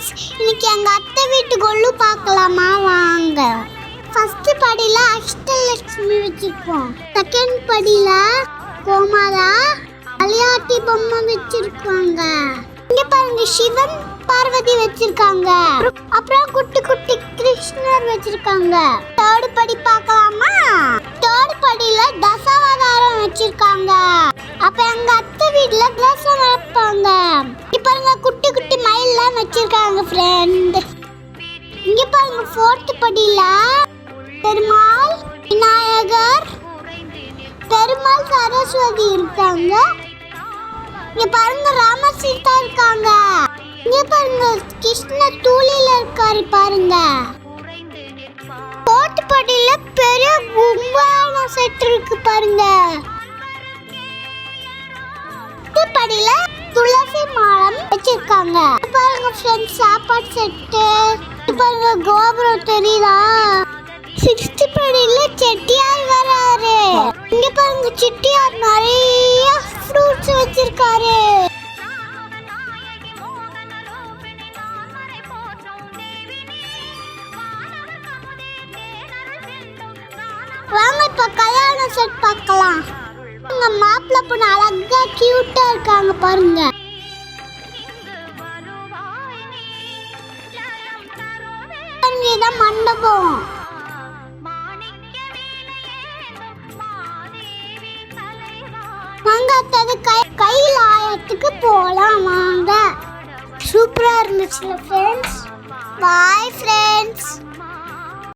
Friends, இன்னைக்கு எங்க அத்தை வீட்டுக்குள்ள பார்க்கலாமா வாங்க. ஃபர்ஸ்ட் படியில அஷ்டலட்சுமி வச்சிருக்கோம். செகண்ட் படியில கோமாதா அலியாட்டி பொம்மை வச்சிருக்காங்க. இங்க பாருங்க சிவன் பார்வதி வச்சிருக்காங்க. அப்புறம் குட்டி குட்டி கிருஷ்ணர் வச்சிருக்காங்க. தேர்ட் படி பார்க்கலாமா? தேர்ட் படியில தசாவதாரம் வச்சிருக்காங்க. அப்ப எங்க அத்தை வீட்ல கிளாஸ் வைப்பாங்க. இங்க பாருங்க குட்டி குட்டி மயில்லாம் வச்சிருக்காங்க ஃப்ரெண்ட். இங்க பாருங்க ஃபோர்த் படியில பெருமாள், விநாயகர், பெருமாள், சரஸ்வதி இருக்காங்க. இங்க பாருங்க ராமர் சீதா இருக்காங்க. இங்க பாருங்க கிருஷ்ண தூளில இருக்காரு பாருங்க. ஃபோர்த் படியில பெரிய கும்பான செட் இருக்கு பாருங்க. படியில துளசி மாடம் வச்சிருக்காங்க. பாருங்க ஃப்ரெண்ட்ஸ் சாப்பாடு செட்டு. பாருங்க கோபுரம் தெரியுதா? சிக்ஸ்த் படியில செட்டியார் வராரு. இங்க பாருங்க செட்டியார் நிறைய ஃப்ரூட்ஸ் வச்சிருக்காரு. வாங்க இப்ப கல்யாண செட் பார்க்கலாம். இங்க மாப்பிள்ளை பொண்ணு அழகா கியூட்டா இருக்காங்க பாருங்க. இதுதான் மண்டபம். வாங்க அத்தது கையில் ஆயத்துக்கு போலாம் வாங்க. சூப்பரா இருந்துச்சு ஃப்ரெண்ட்ஸ். Bye friends.